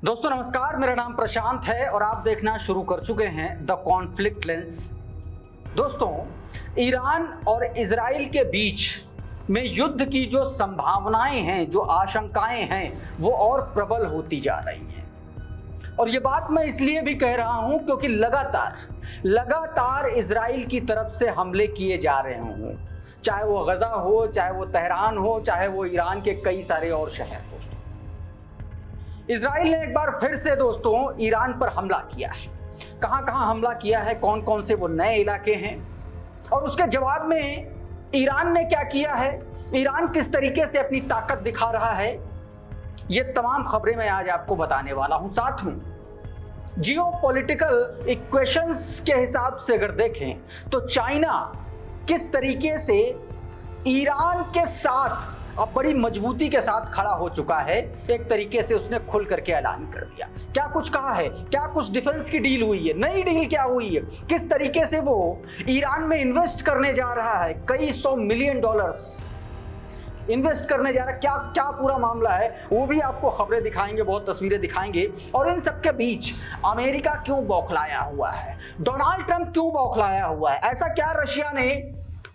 दोस्तों नमस्कार, मेरा नाम प्रशांत है और आप देखना शुरू कर चुके हैं द कॉन्फ्लिक्ट लेंस। दोस्तों, ईरान और इजराइल के बीच में युद्ध की जो संभावनाएं हैं, जो आशंकाएं हैं, वो और प्रबल होती जा रही हैं। और ये बात मैं इसलिए भी कह रहा हूं क्योंकि लगातार इजराइल की तरफ से हमले किए जा रहे हों, चाहे वो गजा हो, चाहे वो तेहरान हो, चाहे वो ईरान के कई सारे और शहर। दोस्तों, इजराइल ने एक बार फिर से दोस्तों ईरान पर हमला किया है। कहां कहां हमला किया है, कौन कौन से वो नए इलाके हैं, और उसके जवाब में ईरान ने क्या किया है, ईरान किस तरीके से अपनी ताकत दिखा रहा है, ये तमाम खबरें मैं आज आपको बताने वाला हूं। साथ में जियोपॉलिटिकल इक्वेशंस के हिसाब से अगर देखें तो चाइना किस तरीके से ईरान के साथ अब बड़ी मजबूती के साथ खड़ा हो चुका है। एक तरीके से उसने खुल करके ऐलान कर दिया, क्या कुछ कहा है, क्या कुछ डिफेंस की डील हुई है, नई डील क्या हुई है, किस तरीके से वो ईरान में इन्वेस्ट करने जा रहा है, कई $100 मिलियन इन्वेस्ट करने जा रहा है, क्या क्या पूरा मामला है, वो भी आपको खबरें दिखाएंगे, बहुत तस्वीरें दिखाएंगे। और इन सब के बीच अमेरिका क्यों बौखलाया हुआ है, डोनाल्ड ट्रंप क्यों बौखलाया हुआ है, ऐसा क्या रशिया ने,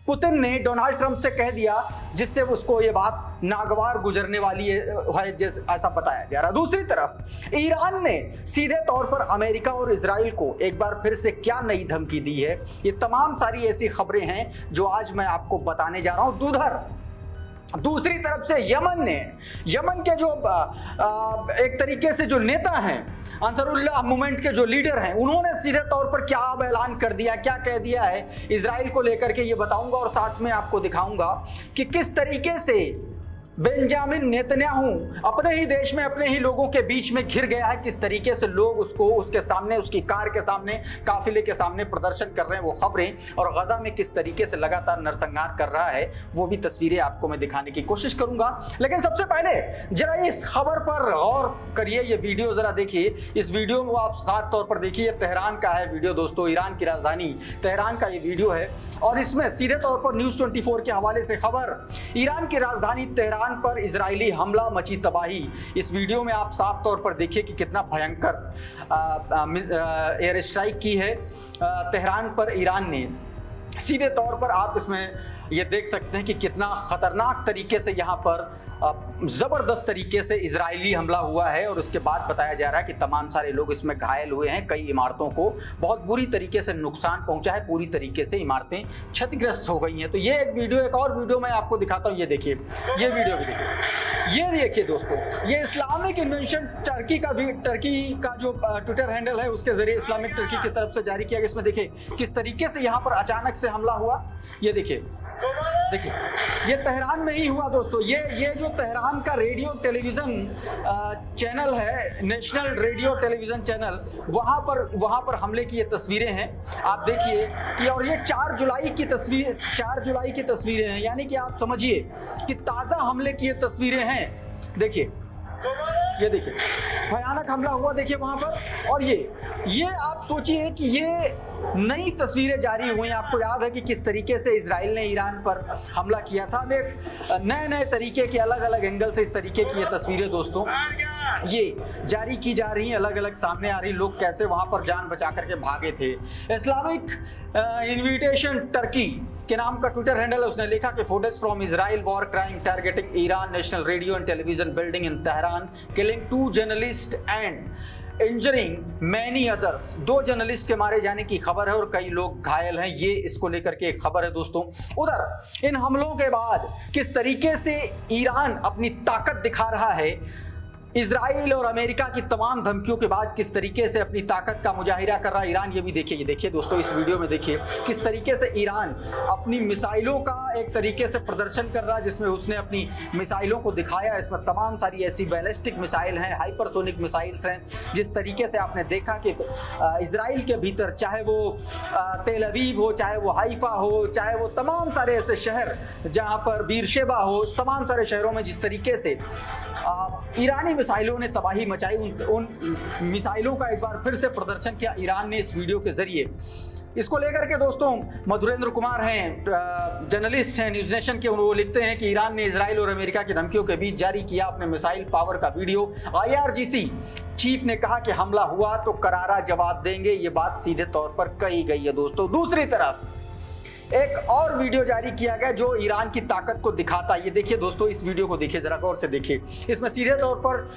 पुतिन ने डोनाल्ड ट्रंप से कह दिया जिससे उसको ये बात नागवार गुजरने वाली है, जैसे ऐसा बताया जा रहा है। दूसरी तरफ ईरान ने सीधे तौर पर अमेरिका और इजराइल को एक बार फिर से क्या नई धमकी दी है, ये तमाम सारी ऐसी खबरें हैं जो आज मैं आपको बताने जा रहा हूं। दूसरी तरफ से यमन के जो एक तरीके से जो नेता हैं, अंसरुल्लाह मूवमेंट के जो लीडर हैं, उन्होंने सीधे तौर पर क्या अब ऐलान कर दिया, क्या कह दिया है इजराइल को लेकर के, ये बताऊंगा। और साथ में आपको दिखाऊंगा कि किस तरीके से बेंजामिन नेतन्याहू अपने ही देश में अपने ही लोगों के बीच में घिर गया है, किस तरीके से लोग उसको उसके सामने, उसकी कार के सामने, काफिले के सामने प्रदर्शन कर रहे हैं, वो खबरें, और गजा में किस तरीके से लगातार नरसंहार कर रहा है, वो भी तस्वीरें आपको मैं दिखाने की कोशिश करूंगा। लेकिन सबसे पहले जरा इस खबर पर गौर करिए, ये वीडियो जरा देखिए। इस वीडियो में आप साफ तौर पर देखिए, तेहरान का है वीडियो दोस्तों, ईरान की राजधानी तेहरान का ये वीडियो है। और इसमें सीधे तौर पर न्यूज़ 24 के हवाले से खबर, ईरान की राजधानी तेहरान पर इजरायली हमला, मची तबाही। इस वीडियो में आप साफ तौर पर देखिए कि कितना भयंकर एयर स्ट्राइक की है तेहरान पर ईरान ने। सीधे तौर पर आप इसमें ये देख सकते हैं कि कितना खतरनाक तरीके से यहाँ पर जबरदस्त तरीके से इजरायली हमला हुआ है। और उसके बाद बताया जा रहा है कि तमाम सारे लोग इसमें घायल हुए हैं, कई इमारतों को बहुत बुरी तरीके से नुकसान पहुंचा है, पूरी तरीके से इमारतें क्षतिग्रस्त हो गई हैं। तो ये एक वीडियो, एक और वीडियो मैं आपको दिखाता हूँ, ये देखिए, ये वीडियो भी देखिए। ये देखिए दोस्तों, ये इस्लामिक इन्वेंशन टर्की का जो ट्विटर हैंडल है, उसके जरिए इस्लामिक टर्की की तरफ से जारी किया गया। इसमें देखिए किस तरीके से यहाँ पर अचानक से हमला हुआ, ये देखिए, ये तेहरान में ही हुआ दोस्तों। ये जो तेहरान का रेडियो टेलीविजन चैनल है, नेशनल रेडियो टेलीविजन चैनल, वहां पर हमले की ये तस्वीरें हैं, आप देखिए कि। और ये 4 जुलाई की तस्वीरें हैं, यानी कि आप समझिए कि ताजा हमले की ये तस्वीरें हैं। देखिए, ये देखिए, भयानक हमला हुआ देखिए वहां पर। और ये आप सोचिए कि ये नई तस्वीरें जारी हुई। आपको याद है कि किस तरीके से इजराइल ने ईरान पर हमला किया था। अब एक नए तरीके के, अलग अलग एंगल से इस तरीके की ये तस्वीरें दोस्तों ये जारी की जा रही हैं, अलग अलग सामने आ रही, लोग कैसे वहां पर जान बचा करके भागे थे। इस्लामिक इन्विटेशन टर्की के नाम का ट्विटर हैंडल है, उसने लिखा कि footage from Israel war crime targeting Iran national radio and television building in Tehran, killing 2 journalist and injuring many others. 2 journalist के मारे जाने की खबर है और कई लोग घायल हैं, ये इसको लेकर के एक खबर है दोस्तों। उधर इन हमलों के बाद किस तरीके से ईरान अपनी ताकत दिखा रहा है, इजराइल और अमेरिका की तमाम धमकियों के बाद किस तरीके से अपनी ताकत का मुजाहिरा कर रहा है ईरान, ये भी देखिए। ये देखिए दोस्तों, इस वीडियो में देखिए किस तरीके से ईरान अपनी मिसाइलों का एक तरीके से प्रदर्शन कर रहा है, जिसमें उसने अपनी मिसाइलों को दिखाया। इसमें तमाम सारी ऐसी बैलिस्टिक मिसाइल हैं, हाइपरसोनिक मिसाइल्स हैं। जिस तरीके से आपने देखा कि इजराइल के भीतर, चाहे वो तेल अवीव हो, चाहे वो हाइफा हो, चाहे वो तमाम सारे ऐसे शहर जहाँ पर बीरशेबा हो, तमाम सारे शहरों में जिस तरीके से ईरानी मिसाइलों ने तबाही मचाई, उन मिसाइलों का एक बार फिर से प्रदर्शन किया ईरान ने इस वीडियो के जरिए। इसको लेकर के दोस्तों मधुरेंद्र कुमार हैं, जर्नलिस्ट हैं न्यूज नेशन के, वो लिखते हैं कि ईरान ने इजराइल और अमेरिका की धमकियों के बीच जारी किया अपने मिसाइल पावर का वीडियो। IRGC चीफ ने कहा कि हमला हुआ तो करारा जवाब देंगे, ये बात सीधे तौर पर कही गई है दोस्तों। दूसरी तरफ एक और वीडियो जारी किया गया जो ईरान की ताकत को दिखाता है। ये देखिए दोस्तों, इस वीडियो को देखिए, जरा गौर से देखिए। इसमें सीधे तौर पर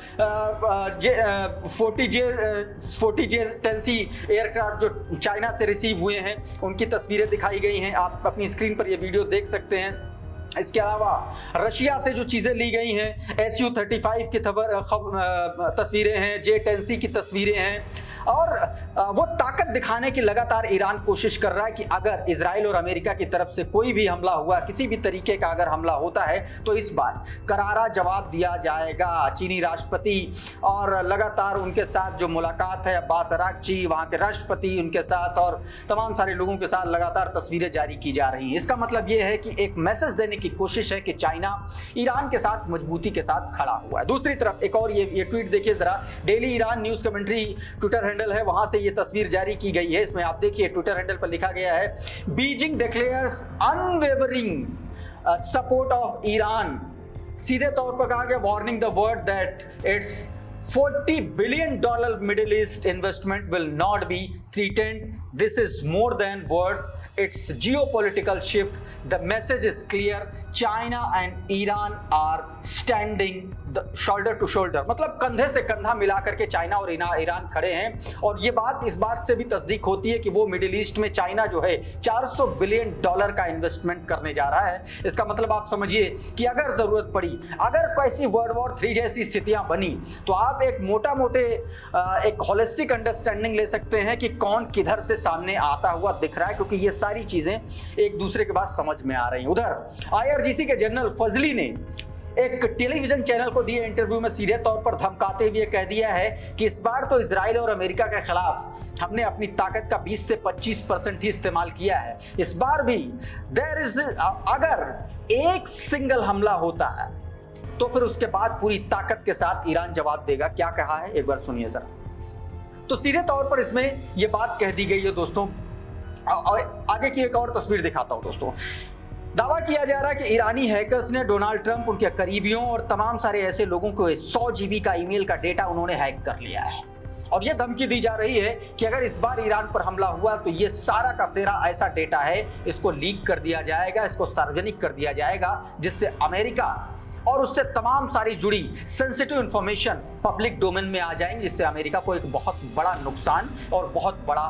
40J-10C एयरक्राफ्ट जो चाइना से रिसीव हुए हैं उनकी तस्वीरें दिखाई गई हैं। आप अपनी स्क्रीन पर ये वीडियो देख सकते हैं। इसके अलावा रशिया से जो चीज़ें ली गई हैं, Su-35 की तस्वीरें हैं, J-10C की तस्वीरें हैं, और वो ताकत दिखाने की लगातार ईरान कोशिश कर रहा है कि अगर इजराइल और अमेरिका की तरफ से कोई भी हमला हुआ, किसी भी तरीके का अगर हमला होता है तो इस बार करारा जवाब दिया जाएगा। चीनी राष्ट्रपति और लगातार उनके साथ जो मुलाकात है अब्बास अरागची, वहाँ के राष्ट्रपति, उनके साथ और तमाम सारे लोगों के साथ लगातार तस्वीरें जारी की जा रही हैं। इसका मतलब ये है कि एक मैसेज देने की कोशिश है कि चाइना ईरान के साथ मजबूती के साथ खड़ा हुआ है। दूसरी तरफ एक और ये ट्वीट देखिए जरा, daily Iran news commentary Twitter handle है, वहां से ये तस्वीर जारी की गई है। इसमें आप देखिए ट्विटर हैंडल पर लिखा गया है, Beijing declares unwavering support of Iran. सीधे तौर पर कहा गया, warning the world that it's $40 billion Middle East investment will not be threatened. This is more than words. It's geopolitical shift. The message is clear. China and Iran are standing the shoulder to shoulder. मतलब कंधे से कंधा मिलाकर के China और Iran खड़े हैं। और ये बात इस बात से भी तस्दीक होती है कि वो मिडिल ईस्ट में चाइना जो है $400 बिलियन का इन्वेस्टमेंट करने जा रहा है। इसका मतलब आप समझिए कि अगर जरूरत पड़ी, अगर कैसी वर्ल्ड वॉर 3 जैसी स्थितियां बनी, तो आप एक एक होलिस्टिक अंडरस्टैंडिंग ले सकते हैं कि कौन किधर से सामने आता हुआ दिख रहा है, क्योंकि ये सारी चीजें एक दूसरे के बाद समझ में आ रही हैं। उधर IRGC के जनरल फजली ने एक टेलीविजन चैनल को दिए इंटरव्यू में सीधे तौर पर धमकाते हुए कह दिया है कि इस बार तो इजराइल और अमेरिका के खिलाफ हमने अपनी ताकत का 20 से 25% ही इस्तेमाल किया है। इस बार भी अगर एक सिंगल हमला होता है तो फिर उसके बाद पूरी ताकत के साथ ईरान जवाब देगा। क्या कहा है एक बार सुनिए जरा। तो सीधे तौर पर इसमें यह बात कह दी गई है दोस्तों। और आगे की एक और तस्वीर दिखाता हूं दोस्तों। दावा किया जा रहा है कि ईरानी हैकर्स ने डोनाल्ड ट्रंप, उनके करीबियों और तमाम सारे ऐसे लोगों को 100 GB का ईमेल का डेटा उन्होंने हैक कर लिया है। और यह धमकी दी जा रही है कि अगर इस बार ईरान पर हमला हुआ तो ये सारा का सारा ऐसा डेटा है, इसको लीक कर दिया जाएगा, इसको सार्वजनिक कर दिया जाएगा, जिससे अमेरिका और उससे तमाम सारी जुड़ी सेंसिटिव इंफॉर्मेशन पब्लिक डोमेन में आ जाएंगे, जिससे अमेरिका को एक बहुत बड़ा नुकसान और बहुत बड़ा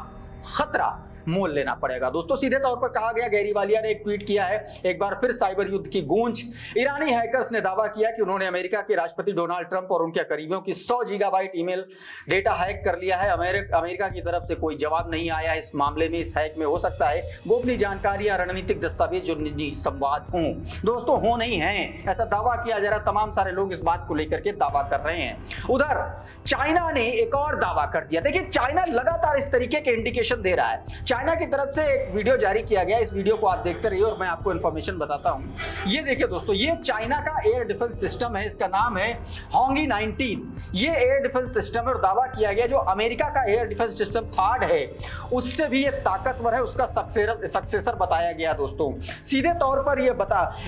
खतरा मोल लेना पड़ेगा। दोस्तों सीधे तौर पर कहा गया, गैरी वालिया ने एक ट्वीट किया है, एक बार फिर साइबर युद्ध की गूंज। ईरानी हैकर्स ने दावा किया कि उन्होंने अमेरिका के राष्ट्रपति डोनाल्ड ट्रंप और उनके करीबियों की 100 गीगाबाइट ईमेल डेटा हैक कर लिया है। अमेरिका की तरफ से कोई जवाब नहीं आया इस मामले में। इस हैक में हो सकता है गोपनीय जानकारियां, रणनीतिक दस्तावेज जो निजी संवाद हों। दोस्तों हो नहीं है, ऐसा दावा किया जा रहा, तमाम सारे लोग इस बात को लेकर के दावा कर रहे हैं। उधर चाइना ने एक और दावा कर दिया। देखिए चाइना लगातार इस तरीके के इंडिकेशन दे रहा है। चाइना की तरफ से एक वीडियो जारी किया गया, इस वीडियो को आप देखते रहिए और मैं आपको इंफॉर्मेशन बताता हूं। ये देखिए दोस्तों, ये चाइना का एयर डिफेंस सिस्टम है, इसका नाम है होंगी 19। ये एयर डिफेंस सिस्टम है और दावा किया गया जो अमेरिका का एयर डिफेंस सिस्टम थर्ड है उससे भी ये ताकतवर है, उसका सक्सेसर बताया गया। दोस्तों सीधे तौर पर ये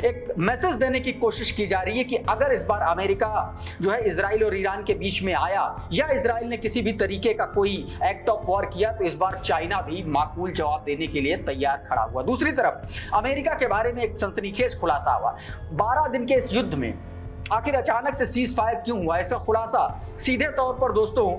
एक मैसेज देने की कोशिश की जा रही है कि अगर इस बार अमेरिका जो है इजराइल और ईरान के बीच में आया या इजराइल ने किसी भी तरीके का कोई एक्ट ऑफ वॉर किया तो इस बार चाइना भी माकूल जवाब देने के लिए तैयार खड़ा हुआ। दूसरी तरफ अमेरिका के बारे में एक सनसनीखेज खुलासा हुआ। 12 दिन के इस युद्ध में आखिर अचानक से सीज फायर क्यों हुआ, ऐसा खुलासा सीधे तौर पर दोस्तों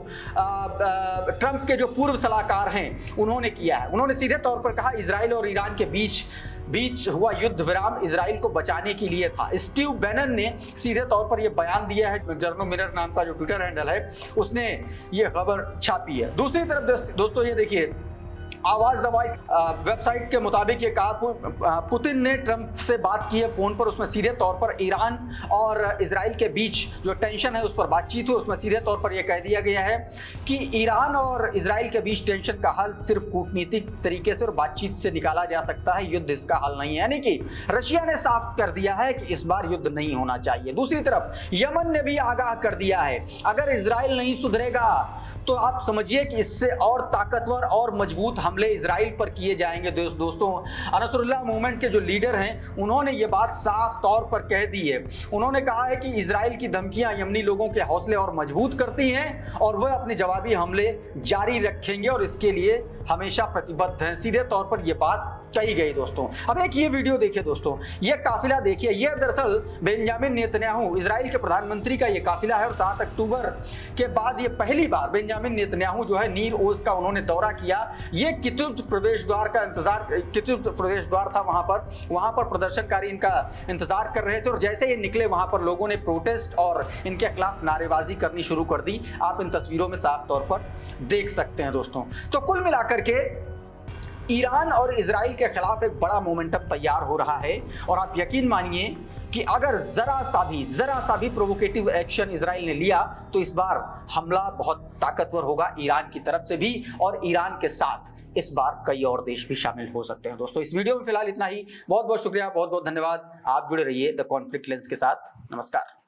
ट्रंप के जो पूर्व सलाहकार हैं उन्होंने किया है। उन्होंने सीधे तौर पर कहा इजराइल और ईरान के बीच हुआ युद्ध विराम इजराइल को बचाने के लिए था। स्टीव बैनन ने सीधे तौर पर यह बयान दिया है। जर्नो मिरर नाम का जो ट्विटर हैंडल है उसने ये खबर छापी है। दूसरी तरफ दोस्तों ये देखिए, आवाज द वॉइस वेबसाइट के मुताबिक ये कहा पुतिन ने ट्रंप से बात की है फोन पर। उसमें सीधे तौर पर ईरान और इजराइल के बीच जो टेंशन है उस पर बातचीत हुई। उसमें सीधे तौर पर यह कह दिया गया है कि ईरान और इजराइल के बीच टेंशन का हल सिर्फ कूटनीतिक तरीके से और बातचीत से निकाला जा सकता है, युद्ध इसका हल नहीं है। यानी कि रशिया ने साफ कर दिया है कि इस बार युद्ध नहीं होना चाहिए। दूसरी तरफ यमन ने भी आगाह कर दिया है अगर इजराइल नहीं सुधरेगा तो आप समझिए कि इससे और ताकतवर और मजबूत हमले इजराइल पर किए जाएंगे। दोस्तों, अनसरुल्लाह मूवमेंट के जो लीडर हैं उन्होंने ये बात साफ तौर पर कह दी है। उन्होंने कहा है कि इजराइल की धमकियां यमनी लोगों के हौसले और मजबूत करती हैं और वह अपने जवाबी हमले जारी रखेंगे और इसके लिए हमेशा प्रतिबद्ध हैं। सीधे तौर पर यह बात कही गई। दोस्तों, अब एक ये वीडियो देखिए। दोस्तों, ये काफिला देखिए, ये दरअसल बेंजामिन नेतन्याहू इजराइल के प्रधानमंत्री का ये काफिला है और 7 अक्टूबर के बाद ये पहली बार बेंजामिन नेतन्याहू जो है नीर ओज का उन्होंने दौरा किया। ये कितुब प्रवेश द्वार का इंतजार, कितुब प्रवेश द्वार था वहां पर प्रदर्शनकारी इनका इंतजार कर रहे थे और जैसे ये निकले वहां पर लोगों ने प्रोटेस्ट और इनके खिलाफ नारेबाजी करनी शुरू कर दी। आप इन तस्वीरों में साफ तौर पर देख सकते हैं। दोस्तों, तो कुल मिलाकर के ईरान और इजराइल के खिलाफ एक बड़ा मोमेंटम तैयार हो रहा है और आप यकीन मानिए कि अगर जरा सा भी प्रोवोकेटिव एक्शन इजराइल ने लिया तो इस बार हमला बहुत ताकतवर होगा ईरान की तरफ से भी और ईरान के साथ इस बार कई और देश भी शामिल हो सकते हैं। दोस्तों, इस वीडियो में फिलहाल इतना ही। बहुत बहुत शुक्रिया, बहुत बहुत धन्यवाद। आप जुड़े रहिए द कॉन्फ्लिक्ट लेंस के साथ। नमस्कार।